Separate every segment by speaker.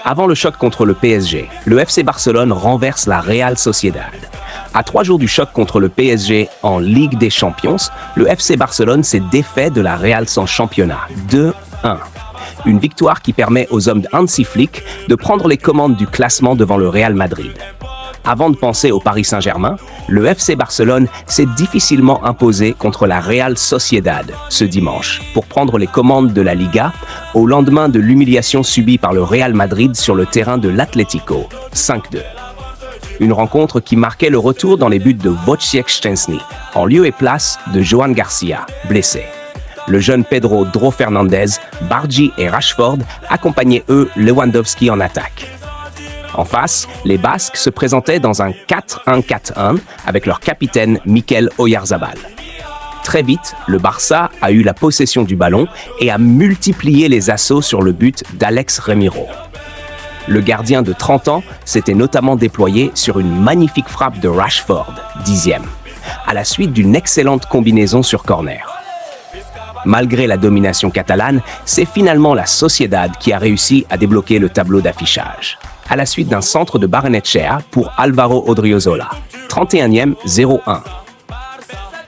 Speaker 1: Avant le choc contre le PSG, le FC Barcelone renverse la Real Sociedad. À 3 jours du choc contre le PSG en Ligue des Champions, le FC Barcelone s'est défait de la Real sans championnat, 2-1. Une victoire qui permet aux hommes de Hansi Flick de prendre les commandes du classement devant le Real Madrid. Avant de penser au Paris Saint-Germain, le FC Barcelone s'est difficilement imposé contre la Real Sociedad ce dimanche pour prendre les commandes de la Liga au lendemain de l'humiliation subie par le Real Madrid sur le terrain de l'Atlético, 5-2. Une rencontre qui marquait le retour dans les buts de Wojciech Szczęsny, en lieu et place de Johan Garcia, blessé. Le jeune Pedro Dro Fernandez, Bargi et Rashford accompagnaient eux Lewandowski en attaque. En face, les Basques se présentaient dans un 4-1-4-1 avec leur capitaine Mikel Oyarzabal. Très vite, le Barça a eu la possession du ballon et a multiplié les assauts sur le but d'Alex Remiro. Le gardien de 30 ans s'était notamment déployé sur une magnifique frappe de Rashford, 10e, à la suite d'une excellente combinaison sur corner. Malgré la domination catalane, c'est finalement la Sociedad qui a réussi à débloquer le tableau d'affichage, à la suite d'un centre de Barrenetxea pour Álvaro Odriozola, 31e, 0-1.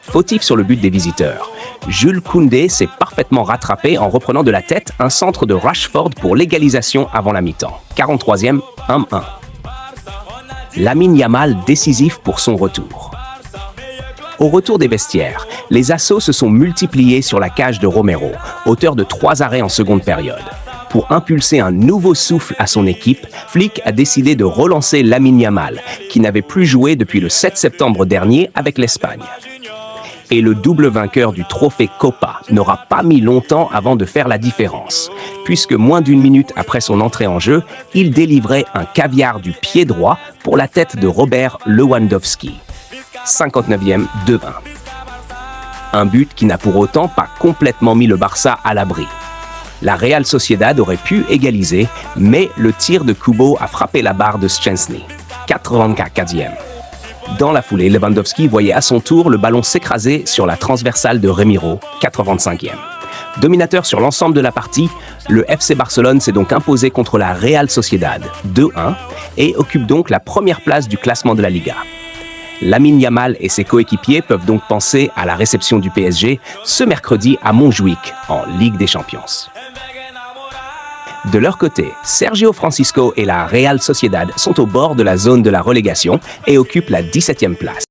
Speaker 1: Fautif sur le but des visiteurs, Jules Koundé s'est parfaitement rattrapé en reprenant de la tête un centre de Rashford pour l'égalisation avant la mi-temps, 43e, 1-1. Lamine Yamal décisif pour son retour. Au retour des vestiaires, les assauts se sont multipliés sur la cage de Romero, auteur de 3 arrêts en seconde période. Pour impulser un nouveau souffle à son équipe, Flick a décidé de relancer Lamine Yamal, qui n'avait plus joué depuis le 7 septembre dernier avec l'Espagne. Et le double vainqueur du trophée Copa n'aura pas mis longtemps avant de faire la différence, puisque moins d'une minute après son entrée en jeu, il délivrait un caviar du pied droit pour la tête de Robert Lewandowski. 59e, 2-1. Un but qui n'a pour autant pas complètement mis le Barça à l'abri. La Real Sociedad aurait pu égaliser, mais le tir de Kubo a frappé la barre de Szczęsny, 84e. Dans la foulée, Lewandowski voyait à son tour le ballon s'écraser sur la transversale de Remiro, 85e. Dominateur sur l'ensemble de la partie, le FC Barcelone s'est donc imposé contre la Real Sociedad, 2-1, et occupe donc la première place du classement de la Liga. Lamine Yamal et ses coéquipiers peuvent donc penser à la réception du PSG ce mercredi à Montjuïc, en Ligue des Champions. De leur côté, Sergio Francisco et la Real Sociedad sont au bord de la zone de la relégation et occupent la 17e place.